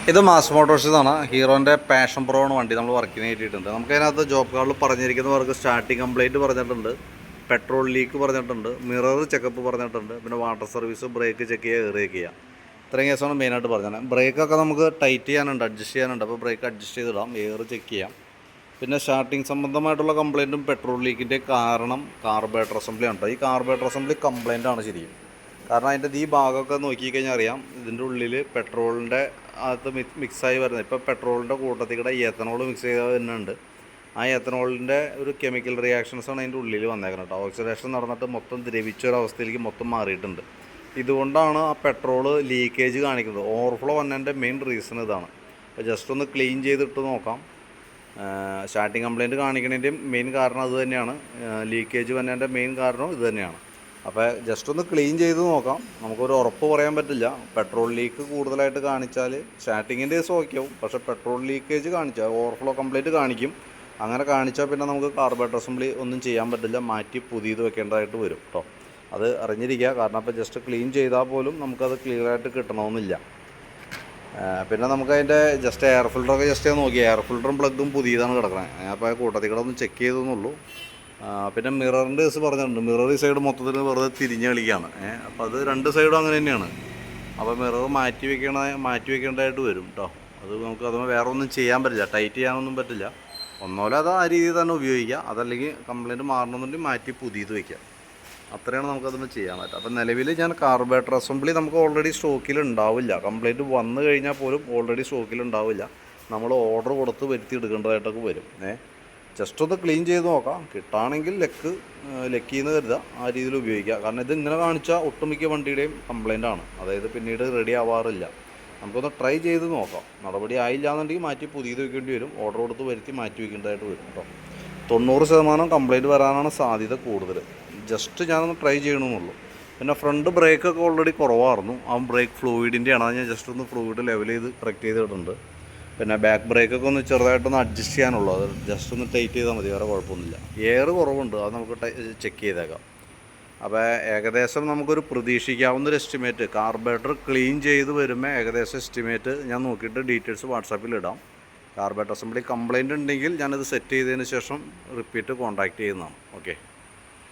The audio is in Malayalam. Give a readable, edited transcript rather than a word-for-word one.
ഇത് മാസ് മോട്ടോഴ്സിന്നാണ്. ഹീറോൻ്റെ പാഷൻ പ്രോ ആണ് വണ്ടി നമ്മൾ വർക്കിന് കയറ്റിയിട്ടുണ്ട്. നമുക്കതിനകത്ത് ജോബ് കാർഡിൽ പറഞ്ഞിരിക്കുന്ന വർക്ക് സ്റ്റാർട്ടിങ് കംപ്ലൈൻറ്റ് പറഞ്ഞിട്ടുണ്ട്, പെട്രോൾ ലീക്ക് പറഞ്ഞിട്ടുണ്ട്, മിറർ ചെക്കപ്പ് പറഞ്ഞിട്ടുണ്ട്, പിന്നെ വാട്ടർ സർവീസ്, ബ്രേക്ക് ചെക്ക് ചെയ്യുക, എയർ ചെക്ക് ചെയ്യുക. ഇത്രയും കേസാണ് മെയിനായിട്ട് പറഞ്ഞത്. ബ്രേക്കൊക്കെ നമുക്ക് ടൈറ്റ് ചെയ്യാനുണ്ട്, അഡ്ജസ്റ്റ് ചെയ്യാനുണ്ട്. അപ്പോൾ ബ്രേക്ക് അഡ്ജസ്റ്റ് ചെയ്തിടാം, എയർ ചെക്ക് ചെയ്യാം. പിന്നെ സ്റ്റാർട്ടിങ് സംബന്ധമായിട്ടുള്ള കംപ്ലയിൻറ്റും പെട്രോൾ ലീക്കിൻ്റെ കാരണം കാർബേറ്റർ അസംബ്ലി ആണ്. ഈ കാർബേറ്റർ അസംബ്ലി കംപ്ലയിൻ്റ് ആണ് ശരിക്കും. കാരണം അതിൻ്റെ ഈ ഭാഗമൊക്കെ നോക്കിക്കഴിഞ്ഞാൽ അറിയാം, ഇതിൻ്റെ ഉള്ളിൽ പെട്രോളിൻ്റെ അകത്ത് മിക്സായി വരുന്നത്. ഇപ്പോൾ പെട്രോളിൻ്റെ കൂട്ടത്തിൽ കൂടെ എത്തനോൾ മിക്സ് ചെയ്ത് തന്നെയുണ്ട്. ആ എത്തനോളിൻ്റെ ഒരു കെമിക്കൽ റിയാക്ഷൻസാണ് അതിൻ്റെ ഉള്ളിൽ വന്നേക്കുന്നത് കേട്ടോ. ഓക്സിഡേഷൻ നടന്നിട്ട് മൊത്തം ദ്രവിച്ചൊരവസ്ഥയിലേക്ക് മൊത്തം മാറിയിട്ടുണ്ട്. ഇതുകൊണ്ടാണ് ആ പെട്രോൾ ലീക്കേജ് കാണിക്കുന്നത്. ഓവർഫ്ലോ വന്നതിൻ്റെ മെയിൻ റീസൺ ഇതാണ്. അപ്പോൾ ജസ്റ്റ് ഒന്ന് ക്ലീൻ ചെയ്തിട്ട് നോക്കാം. സ്റ്റാർട്ടിങ് കംപ്ലയിൻറ്റ് കാണിക്കുന്നതിൻ്റെയും മെയിൻ കാരണം അത് തന്നെയാണ്. ലീക്കേജ് വന്നതിൻ്റെ മെയിൻ കാരണം ഇത് തന്നെയാണ്. അപ്പോൾ ജസ്റ്റ് ഒന്ന് ക്ലീൻ ചെയ്ത് നോക്കാം. നമുക്കൊരു ഉറപ്പ് പറയാൻ പറ്റില്ല. പെട്രോൾ ലീക്ക് കൂടുതലായിട്ട് കാണിച്ചാൽ സ്റ്റാർട്ടിങ്ങിൻ്റെ കേസ് ഓക്കെ ആവും. പക്ഷേ പെട്രോൾ ലീക്കേജ് കാണിച്ചാൽ ഓവർഫ്ലോ കംപ്ലയിൻറ്റ് കാണിക്കും. അങ്ങനെ കാണിച്ചാൽ പിന്നെ നമുക്ക് കാർബേറ്റർ അസംബ്ലി ഒന്നും ചെയ്യാൻ പറ്റില്ല, മാറ്റി പുതിയത് വെക്കേണ്ടതായിട്ട് വരും കേട്ടോ. അത് അറിഞ്ഞിരിക്കുക. കാരണം അപ്പോൾ ജസ്റ്റ് ക്ലീൻ ചെയ്താൽ പോലും നമുക്കത് ക്ലിയറായിട്ട് കിട്ടണമെന്നില്ല. പിന്നെ നമുക്കതിൻ്റെ ജസ്റ്റ് എയർ ഫിൽറ്ററൊക്കെ ജസ്റ്റ് നോക്കി. എയർ ഫിൽറ്ററും പ്ലഗും പുതിയതാണ് കിടക്കുന്നത്. ഞാൻ അപ്പോൾ കൂട്ടത്തിൽ കൂടെ ഒന്ന് ചെക്ക് ചെയ്തെന്നുള്ളൂ. പിന്നെ മിററിൻ്റെ കേസ് പറഞ്ഞിട്ടുണ്ട്. മിറർ ഈ സൈഡ് മൊത്തത്തിൽ വെറുതെ തിരിഞ്ഞ് കളിക്കുകയാണ്. അപ്പോൾ അത് രണ്ട് സൈഡും അങ്ങനെ തന്നെയാണ്. അപ്പോൾ മിറർ മാറ്റി വെക്കേണ്ടതായിട്ട് വരും കേട്ടോ. അത് നമുക്ക് അത് വേറെ ഒന്നും ചെയ്യാൻ പറ്റില്ല, ടൈറ്റ് ചെയ്യാനൊന്നും പറ്റില്ല. ഒന്നോലെ അത് ആ രീതിയിൽ തന്നെ ഉപയോഗിക്കുക. അതല്ലെങ്കിൽ കംപ്ലയിൻറ്റ് മാറണമെന്നുണ്ടെങ്കിൽ മാറ്റി പുതിയത് വയ്ക്കുക. അത്രയാണ് നമുക്കതൊന്ന് ചെയ്യാൻ പറ്റുക. അപ്പോൾ നിലവിൽ ഞാൻ കാർബേറ്റർ അസംബ്ലി നമുക്ക് ഓൾറെഡി സ്റ്റോക്കിൽ ഉണ്ടാവില്ല. കംപ്ലയിൻറ്റ് വന്നു കഴിഞ്ഞാൽ പോലും ഓൾറെഡി സ്റ്റോക്കിൽ ഉണ്ടാവില്ല. നമ്മൾ ഓർഡർ കൊടുത്ത് വരുത്തി എടുക്കേണ്ടതായിട്ടൊക്കെ വരും. ജസ്റ്റ് ഒന്ന് ക്ലീൻ ചെയ്ത് നോക്കാം. കിട്ടുകയാണെങ്കിൽ ലക്കിന്ന് കരുതുക, ആ രീതിയിൽ ഉപയോഗിക്കുക. കാരണം ഇത് ഇങ്ങനെ കാണിച്ചാൽ ഒട്ടുമിക്ക വണ്ടിയുടെയും കംപ്ലയിൻ്റാണ്. അതായത് പിന്നീട് റെഡി ആവാറില്ല. നമുക്കൊന്ന് ട്രൈ ചെയ്ത് നോക്കാം. നടപടി ആയില്ല എന്നുണ്ടെങ്കിൽ മാറ്റി പുതിയത് വയ്ക്കേണ്ടി വരും. ഓർഡർ കൊടുത്ത് വരുത്തി മാറ്റി വയ്ക്കേണ്ടതായിട്ട് വരും കേട്ടോ. 90% കംപ്ലയിൻറ്റ് വരാനാണ് സാധ്യത കൂടുതൽ. ജസ്റ്റ് ഞാനൊന്ന് ട്രൈ ചെയ്യണമെന്നുള്ളൂ. പിന്നെ ഫ്രണ്ട് ബ്രേക്കൊക്കെ ഓൾറെഡി കുറവായിരുന്നു. ആ ബ്രേക്ക് ഫ്ലൂയിഡിൻ്റെയാണ്. അത് ഞാൻ ജസ്റ്റ് ഒന്ന് ഫ്ലൂയിഡ് ലെവൽ ചെയ്ത് കറക്റ്റ് ചെയ്തിട്ടുണ്ട്. പിന്നെ ബാക്ക് ബ്രേക്കൊക്കെ ഒന്ന് ചെറുതായിട്ടൊന്ന് അഡ്ജസ്റ്റ് ചെയ്യാനുള്ളൂ. അത് ജസ്റ്റ് ഒന്ന് ടൈറ്റ് ചെയ്താൽ മതി, വേറെ കുഴപ്പമൊന്നുമില്ല. എയർ കുറവുണ്ട്, അത് നമുക്ക് ചെക്ക് ചെയ്തേക്കാം. അപ്പോൾ ഏകദേശം നമുക്കൊരു പ്രതീക്ഷിക്കാവുന്നൊരു എസ്റ്റിമേറ്റ് കാർബേറ്റർ ക്ലീൻ ചെയ്ത് വരുമ്പോൾ ഏകദേശം എസ്റ്റിമേറ്റ് ഞാൻ നോക്കിയിട്ട് ഡീറ്റെയിൽസ് വാട്സാപ്പിൽ ഇടാം. കാർബേറ്റർ അസംബ്ലി കംപ്ലയിൻ്റ് ഉണ്ടെങ്കിൽ ഞാനത് സെറ്റ് ചെയ്തതിന് ശേഷം റിപ്പീറ്റ് കോൺടാക്റ്റ് ചെയ്യുന്നതാണ്. ഓക്കെ.